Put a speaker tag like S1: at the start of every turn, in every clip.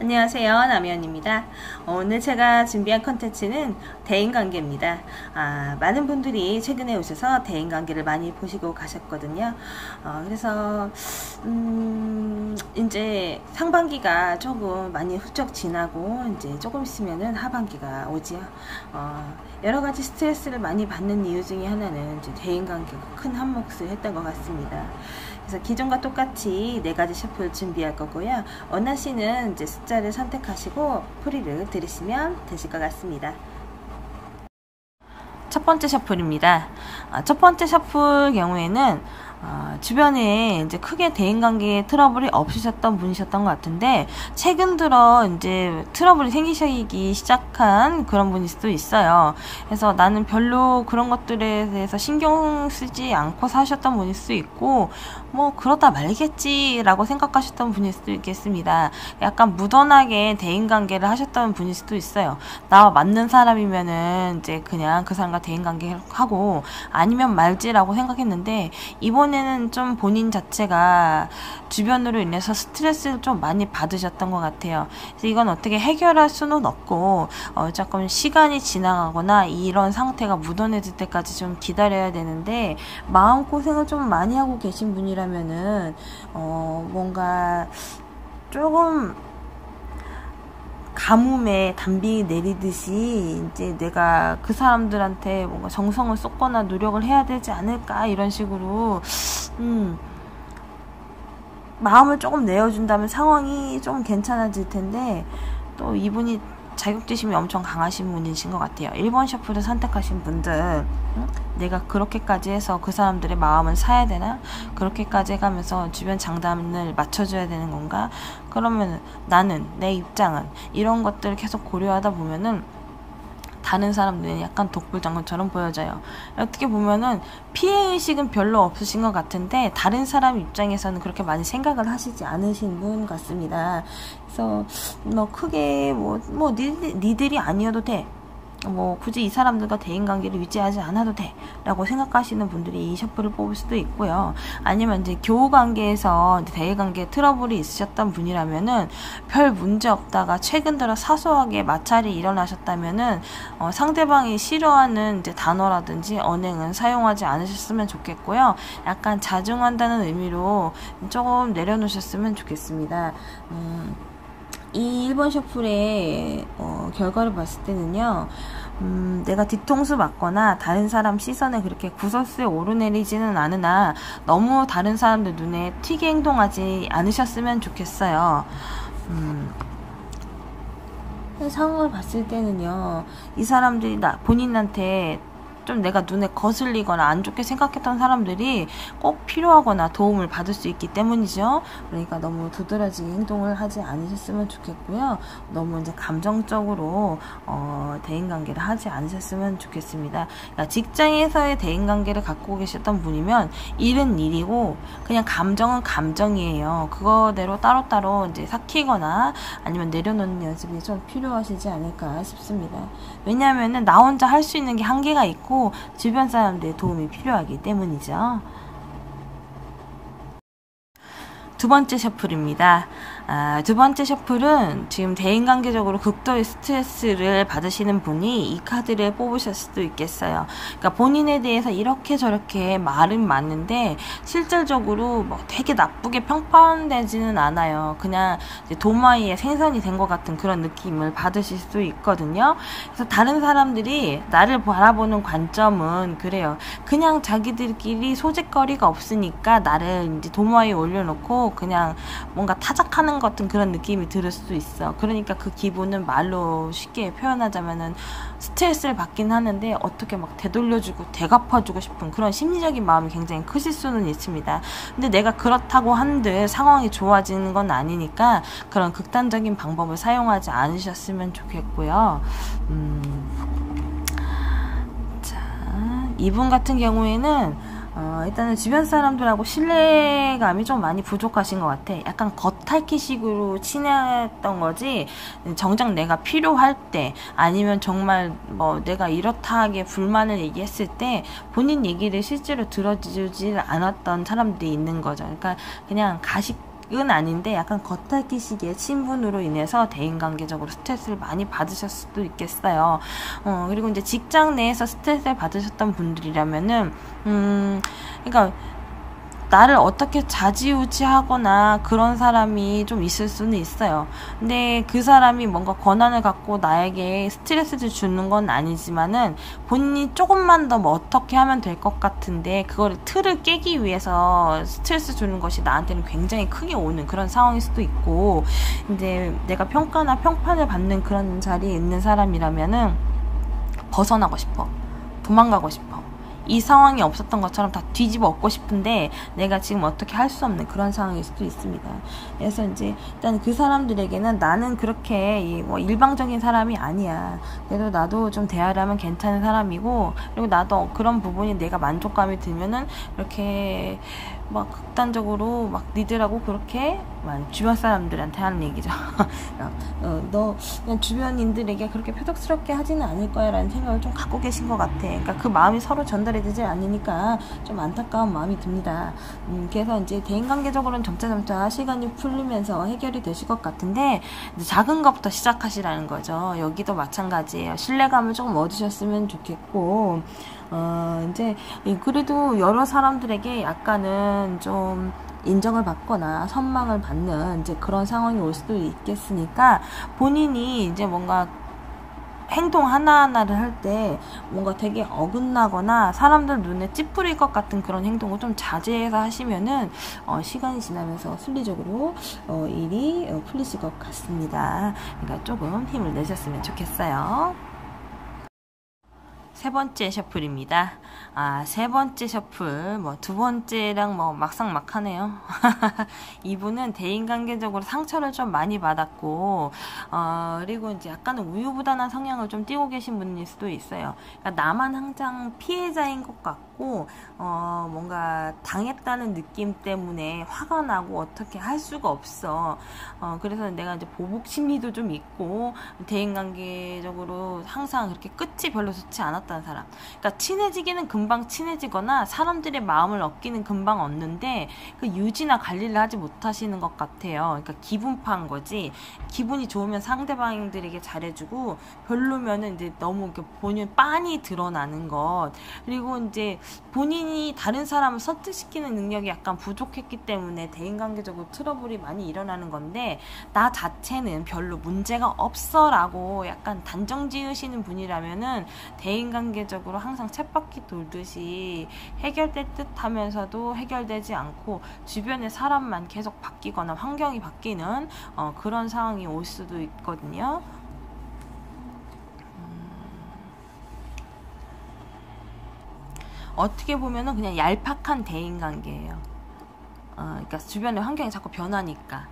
S1: 안녕하세요, 남현입니다. 오늘 제가 준비한 컨텐츠는 대인관계입니다. 많은 분들이 최근에 오셔서 대인관계를 많이 보시고 가셨거든요. 그래서 이제 상반기가 조금 많이 훌쩍 지나고 이제 조금 있으면은 하반기가 오지요. 여러 가지 스트레스를 많이 받는 이유 중에 하나는 이제 대인관계가 큰 한 몫을 했던 것 같습니다. 그래서 기존과 똑같이 4가지 셔플 준비할 거고요. 원하시는 이제 숫자를 선택하시고 풀이를 들으시면 되실 것 같습니다. 첫 번째 셔플입니다. 첫 번째 셔플 경우에는 주변에 이제 크게 대인관계에 트러블이 없으셨던 분이셨던 것 같은데, 최근 들어 이제 트러블이 생기기 시작한 그런 분일 수도 있어요. 그래서 나는 별로 그런 것들에 대해서 신경 쓰지 않고 사셨던 분일 수도 있고, 뭐 그러다 말겠지라고 생각하셨던 분일 수도 있겠습니다. 약간 무던하게 대인관계를 하셨던 분일 수도 있어요. 나와 맞는 사람이면은 이제 그냥 그 사람과 대인관계 하고, 아니면 말지라고 생각했는데, 이번에는 좀 본인 자체가 주변으로 인해서 스트레스를 좀 많이 받으셨던 것 같아요. 그래서 이건 어떻게 해결할 수는 없고, 조금 시간이 지나가거나 이런 상태가 묻어내질 때까지 좀 기다려야 되는데, 마음고생을 좀 많이 하고 계신 분이라면은 뭔가 조금 가뭄에 단비 내리듯이 이제 내가 그 사람들한테 뭔가 정성을 쏟거나 노력을 해야 되지 않을까, 이런 식으로 마음을 조금 내어준다면 상황이 좀 괜찮아질 텐데, 또 이분이 자격지심이 엄청 강하신 분이신 것 같아요. 1번 셔플을 선택하신 분들, 내가 그렇게까지 해서 그 사람들의 마음을 사야 되나? 그렇게까지 해가면서 주변 장단을 맞춰줘야 되는 건가? 그러면 나는, 내 입장은, 이런 것들을 계속 고려하다 보면은 다른 사람들은 약간 독불장군처럼 보여져요. 어떻게 보면은 피해의식은 별로 없으신 것 같은데, 다른 사람 입장에서는 그렇게 많이 생각을 하시지 않으신 분 같습니다. 그래서 뭐 크게 니들이 아니어도 돼, 굳이 이 사람들과 대인관계를 유지하지 않아도 돼 라고 생각하시는 분들이 이 셔플을 뽑을 수도 있고요. 아니면 이제 교우관계에서 대인관계 트러블이 있으셨던 분이라면은 별 문제 없다가 최근 들어 사소하게 마찰이 일어나셨다면은 상대방이 싫어하는 이제 단어라든지 언행은 사용하지 않으셨으면 좋겠고요. 약간 자중한다는 의미로 조금 내려놓으셨으면 좋겠습니다. 이 1번 셔플의 결과를 봤을 때는요, 내가 뒤통수 맞거나 다른 사람 시선에 그렇게 구설수에 오르내리지는 않으나 너무 다른 사람들 눈에 튀게 행동하지 않으셨으면 좋겠어요. 상황을 봤을 때는요, 이 사람들이 본인한테 좀 내가 눈에 거슬리거나 안 좋게 생각했던 사람들이 꼭 필요하거나 도움을 받을 수 있기 때문이죠. 그러니까 너무 두드러진 행동을 하지 않으셨으면 좋겠고요. 너무 이제 감정적으로 대인관계를 하지 않으셨으면 좋겠습니다. 그러니까 직장에서의 대인관계를 갖고 계셨던 분이면 일은 일이고 그냥 감정은 감정이에요. 그거대로 따로따로 이제 삭히거나 아니면 내려놓는 연습이 좀 필요하시지 않을까 싶습니다. 왜냐하면은 나 혼자 할 수 있는 게 한계가 있고 주변 사람들의 도움이 필요하기 때문이죠. 두 번째 셔플입니다. 두 번째 셔플은 지금 대인관계적으로 극도의 스트레스를 받으시는 분이 이 카드를 뽑으실 수도 있겠어요. 그러니까 본인에 대해서 이렇게 저렇게 말은 맞는데 실질적으로 뭐 되게 나쁘게 평판되지는 않아요. 그냥 이제 도마위에 생선이 된 것 같은 그런 느낌을 받으실 수도 있거든요. 그래서 다른 사람들이 나를 바라보는 관점은 그래요. 그냥 자기들끼리 소재거리가 없으니까 나를 이제 도마위에 올려놓고 그냥 뭔가 타작하는 같은 그런 느낌이 들을 수도 있어. 그러니까 그 기분은 말로 쉽게 표현하자면은 스트레스를 받긴 하는데 어떻게 막 되돌려주고 되갚아주고 싶은 그런 심리적인 마음이 굉장히 크실 수는 있습니다. 근데 내가 그렇다고 한들 상황이 좋아지는 건 아니니까 그런 극단적인 방법을 사용하지 않으셨으면 좋겠고요. 자, 이분 같은 경우에는 일단은 주변 사람들하고 신뢰감이 좀 많이 부족하신 것 같아. 약간 겉핥기식으로 친했던 거지, 정작 내가 필요할 때 아니면 정말 내가 이렇다 하게 불만을 얘기했을 때 본인 얘기를 실제로 들어주지 않았던 사람들이 있는 거죠. 그러니까 그냥 가식 아닌데 약간 겉핥기식의 친분으로 인해서 대인관계적으로 스트레스를 많이 받으셨을 수도 있겠어요. 그리고 이제 직장 내에서 스트레스를 받으셨던 분들이라면은 그러니까 나를 어떻게 좌지우지하거나 그런 사람이 좀 있을 수는 있어요. 근데 그 사람이 뭔가 권한을 갖고 나에게 스트레스를 주는 건 아니지만은 본인이 조금만 더 뭐 어떻게 하면 될 것 같은데 그거를 틀을 깨기 위해서 스트레스 주는 것이 나한테는 굉장히 크게 오는 그런 상황일 수도 있고, 이제 내가 평가나 평판을 받는 그런 자리에 있는 사람이라면은 벗어나고 싶어. 도망가고 싶어. 이 상황이 없었던 것처럼 다 뒤집어 엎고 싶은데 내가 지금 어떻게 할 수 없는 그런 상황일 수도 있습니다. 그래서 이제 일단 그 사람들에게는 나는 그렇게 뭐 일방적인 사람이 아니야. 그래도 나도 좀 대화를 괜찮은 사람이고, 그리고 나도 그런 부분이 내가 만족감이 들면은 이렇게 막 극단적으로 막 니들하고 그렇게 주변 사람들한테 하는 얘기죠. 너 그냥 주변인들에게 그렇게 표독스럽게 하지는 않을 거야 라는 생각을 좀 갖고 계신 것 같아. 그러니까 그 마음이 서로 전달이 되지 않으니까 좀 안타까운 마음이 듭니다. 그래서 이제 대인관계적으로는 점차 시간이 풀리면서 해결이 되실 것 같은데, 이제 작은 것부터 시작하시라는 거죠. 여기도 마찬가지예요. 신뢰감을 조금 얻으셨으면 좋겠고, 이제 그래도 여러 사람들에게 약간은 좀 인정을 받거나 선망을 받는 이제 그런 상황이 올 수도 있겠으니까, 본인이 이제 뭔가 행동 하나하나를 할 때 뭔가 되게 어긋나거나 사람들 눈에 찌푸릴 것 같은 그런 행동을 좀 자제해서 하시면은 시간이 지나면서 순리적으로 일이 풀리실 것 같습니다. 그러니까 조금 힘을 내셨으면 좋겠어요. 세 번째 셔플입니다. 세 번째 셔플, 두 번째랑 막상막하네요. 이분은 대인관계적으로 상처를 좀 많이 받았고, 그리고 이제 약간은 우유부단한 성향을 좀 띠고 계신 분일 수도 있어요. 그러니까 나만 항상 피해자인 것 같고, 뭔가 당했다는 느낌 때문에 화가 나고 어떻게 할 수가 없어. 그래서 내가 이제 보복 심리도 좀 있고, 대인관계적으로 항상 그렇게 끝이 별로 좋지 않았다는 사람. 그러니까 친해지기는 금방 친해지거나 사람들의 마음을 얻기는 금방 얻는데 그 유지나 관리를 하지 못하시는 것 같아요. 그러니까 기분파인 거지. 기분이 좋으면 상대방들에게 잘해주고 별로면은 이제 너무 본인 빤히 드러나는 것. 그리고 이제 본인이 다른 사람을 설득시키는 능력이 약간 부족했기 때문에 대인관계적으로 트러블이 많이 일어나는 건데, 나 자체는 별로 문제가 없어 라고 약간 단정 지으시는 분이라면은 대인관계적으로 항상 쳇바퀴 돌듯이 해결될 듯 하면서도 해결되지 않고 주변의 사람만 계속 바뀌거나 환경이 바뀌는 그런 상황이 올 수도 있거든요. 어떻게 보면은 그냥 얄팍한 대인관계예요. 그러니까 주변의 환경이 자꾸 변하니까.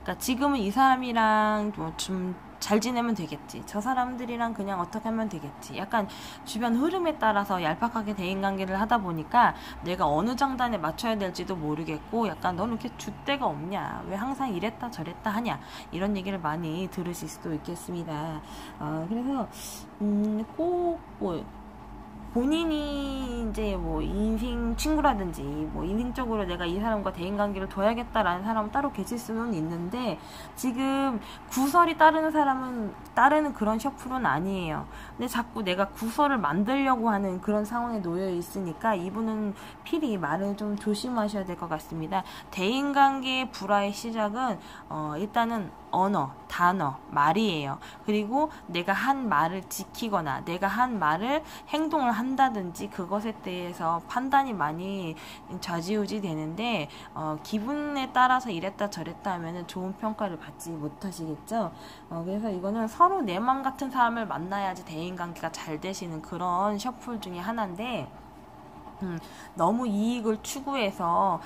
S1: 그러니까 지금은 이 사람이랑 좀 잘 지내면 되겠지. 저 사람들이랑 그냥 어떻게 하면 되겠지. 약간 주변 흐름에 따라서 얄팍하게 대인관계를 하다 보니까 내가 어느 장단에 맞춰야 될지도 모르겠고, 약간 너는 이렇게 줏대가 없냐, 왜 항상 이랬다 저랬다 하냐, 이런 얘기를 많이 들으실 수도 있겠습니다. 그래서 꼭 본인이 이제 인생 친구라든지 인생적으로 내가 이 사람과 대인관계를 둬야겠다라는 사람은 따로 계실 수는 있는데, 지금 구설이 따르는 그런 셔플은 아니에요. 근데 자꾸 내가 구설을 만들려고 하는 그런 상황에 놓여 있으니까 이분은 필히 말을 좀 조심하셔야 될 것 같습니다. 대인관계의 불화의 시작은 일단은 언어, 단어, 말이에요. 그리고 내가 한 말을 지키거나 내가 한 말을 행동을 한다든지 그것에 대해서 판단이 많이 좌지우지 되는데, 기분에 따라서 이랬다 저랬다 하면은 좋은 평가를 받지 못하시겠죠. 그래서 이거는 서로 내 맘 같은 사람을 만나야지 대인관계가 잘 되시는 그런 셔플 중에 하나인데, 너무 이익을 추구해서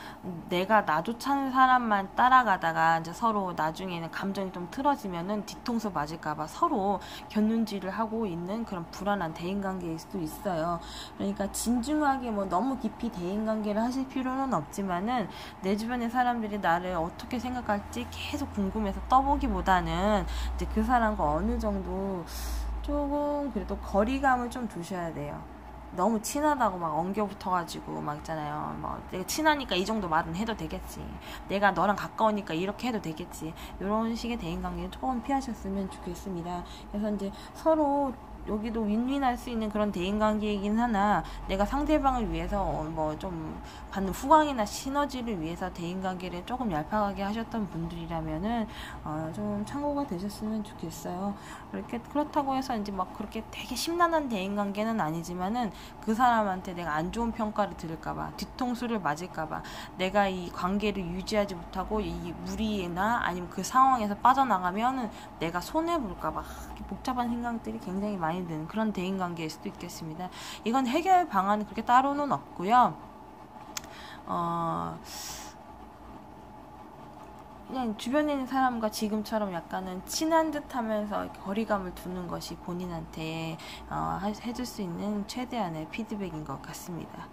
S1: 내가 나 좋다는 사람만 따라가다가 이제 서로 나중에는 감정이 좀 틀어지면은 뒤통수 맞을까봐 서로 곁눈질을 하고 있는 그런 불안한 대인관계일 수도 있어요. 그러니까 진중하게 너무 깊이 대인관계를 하실 필요는 없지만은 내 주변의 사람들이 나를 어떻게 생각할지 계속 궁금해서 떠보기보다는 이제 그 사람과 어느 정도 조금 그래도 거리감을 좀 두셔야 돼요. 너무 친하다고 막 엉겨 붙어가지고 막 있잖아요. 뭐 내가 친하니까 이 정도 말은 해도 되겠지. 내가 너랑 가까우니까 이렇게 해도 되겠지. 이런 식의 대인관계 조금 피하셨으면 좋겠습니다. 그래서 이제 서로 여기도 윈윈할 수 있는 그런 대인관계이긴 하나, 내가 상대방을 위해서 뭐 좀 받는 후광이나 시너지를 위해서 대인관계를 조금 얄팍하게 하셨던 분들이라면은 좀 참고가 되셨으면 좋겠어요. 그렇다고 해서 이제 막 그렇게 되게 심란한 대인관계는 아니지만은 그 사람한테 내가 안 좋은 평가를 들을까봐, 뒤통수를 맞을까봐, 내가 이 관계를 유지하지 못하고 이 무리나 아니면 그 상황에서 빠져나가면은 내가 손해볼까봐 복잡한 생각들이 굉장히 많이 드는 그런 대인관계일 수도 있겠습니다. 이건 해결 방안은 그렇게 따로는 없고요. 그냥 주변에 있는 사람과 지금처럼 약간은 친한 듯 하면서 거리감을 두는 것이 본인한테 해줄 수 있는 최대한의 피드백인 것 같습니다.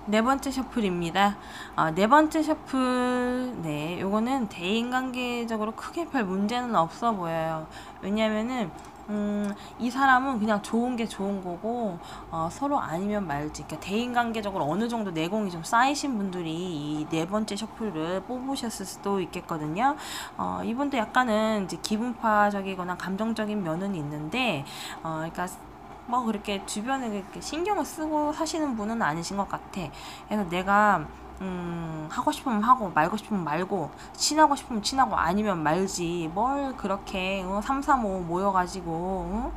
S1: 네 번째 셔플입니다. 네 번째 셔플, 네, 요거는 대인관계적으로 크게 별 문제는 없어 보여요. 왜냐면은 이 사람은 그냥 좋은 게 좋은 거고, 서로 아니면 말지. 그러니까 대인관계적으로 어느 정도 내공이 좀 쌓이신 분들이 이 네 번째 셔플을 뽑으셨을 수도 있겠거든요. 이분도 약간은 이제 기분파적이거나 감정적인 면은 있는데, 그러니까 뭐 그렇게 주변에 그렇게 신경을 쓰고 사시는 분은 아니신 것 같아. 그래서 내가 하고 싶으면 하고 말고 싶으면 말고 친하고 싶으면 친하고 아니면 말지, 뭘 그렇게 3, 3, 5 모여가지고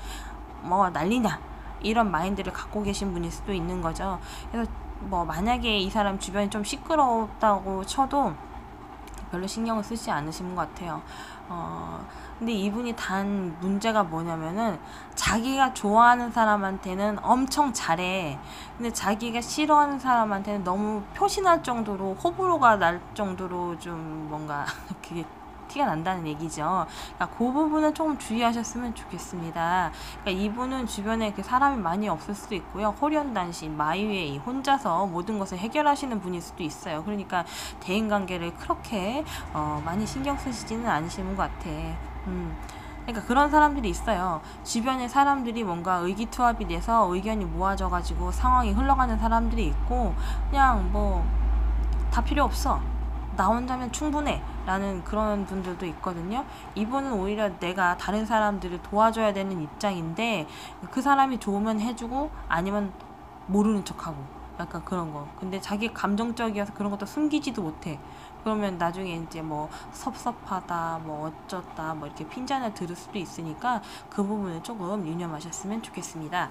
S1: 뭐 난리냐, 이런 마인드를 갖고 계신 분일 수도 있는 거죠. 그래서 뭐 만약에 이 사람 주변이 좀 시끄럽다고 쳐도 별로 신경을 쓰지 않으시는 것 같아요. 근데 이분이 단 문제가 뭐냐면은 자기가 좋아하는 사람한테는 엄청 잘해. 근데 자기가 싫어하는 사람한테는 너무 표시날 정도로, 호불호가 날 정도로 좀 뭔가 그게 티가 난다는 얘기죠. 그러니까 그 부분은 조금 주의하셨으면 좋겠습니다. 그러니까 이분은 주변에 그 사람이 많이 없을 수도 있고요. 홀연단신, 마이웨이, 혼자서 모든 것을 해결하시는 분일 수도 있어요. 그러니까 대인관계를 그렇게 많이 신경 쓰시지는 않으시는 것 같아. 그러니까 그런 사람들이 있어요. 주변에 사람들이 뭔가 의기투합이 돼서 의견이 모아져가지고 상황이 흘러가는 사람들이 있고, 그냥 뭐 다 필요 없어, 나 혼자면 충분해 라는 그런 분들도 있거든요. 이분은 오히려 내가 다른 사람들을 도와줘야 되는 입장인데 그 사람이 좋으면 해주고 아니면 모르는 척하고, 약간 그런 거. 근데 자기 감정적이어서 그런 것도 숨기지도 못해. 그러면 나중에 이제 뭐 섭섭하다, 뭐 어쩌다, 뭐 이렇게 핀잔을 들을 수도 있으니까 그 부분을 조금 유념하셨으면 좋겠습니다.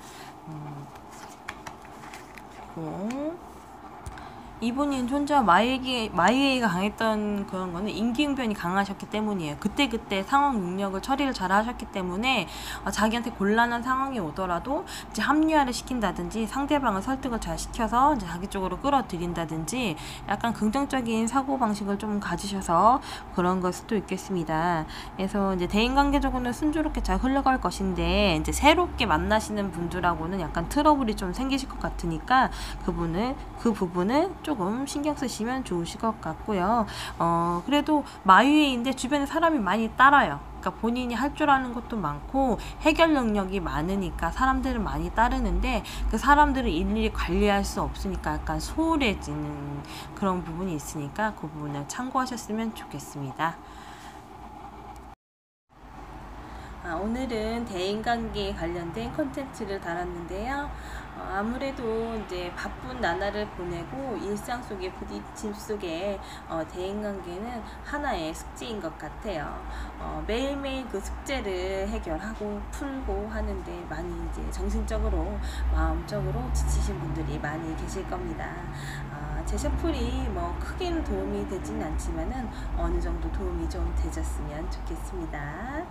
S1: 이분이 혼자 마이웨이가 강했던 그런 거는 임기응변이 강하셨기 때문이에요. 그때그때 상황 능력을 처리를 잘 하셨기 때문에 자기한테 곤란한 상황이 오더라도 이제 합리화를 시킨다든지 상대방을 설득을 잘 시켜서 이제 자기 쪽으로 끌어들인다든지 약간 긍정적인 사고방식을 좀 가지셔서 그런 걸 수도 있겠습니다. 그래서 이제 대인관계적으로는 순조롭게 잘 흘러갈 것인데, 이제 새롭게 만나시는 분들하고는 약간 트러블이 좀 생기실 것 같으니까 그 부분을 조금 신경 쓰시면 좋으실 것 같고요. 그래도 마유회인데 주변에 사람이 많이 따라요. 그러니까 본인이 할 줄 아는 것도 많고 해결 능력이 많으니까 사람들을 많이 따르는데 그 사람들을 일일이 관리할 수 없으니까 약간 소홀해지는 그런 부분이 있으니까 그 부분을 참고하셨으면 좋겠습니다. 오늘은 대인관계에 관련된 콘텐츠를 달았는데요. 아무래도 이제 바쁜 나날을 보내고 일상 속의 부딪힘 속에 대인관계는 하나의 숙제인 것 같아요. 매일매일 그 숙제를 해결하고 풀고 하는데 많이 이제 정신적으로, 마음적으로 지치신 분들이 많이 계실 겁니다. 제 셔플이 뭐 크게는 도움이 되진 않지만은 어느 정도 도움이 좀 되셨으면 좋겠습니다.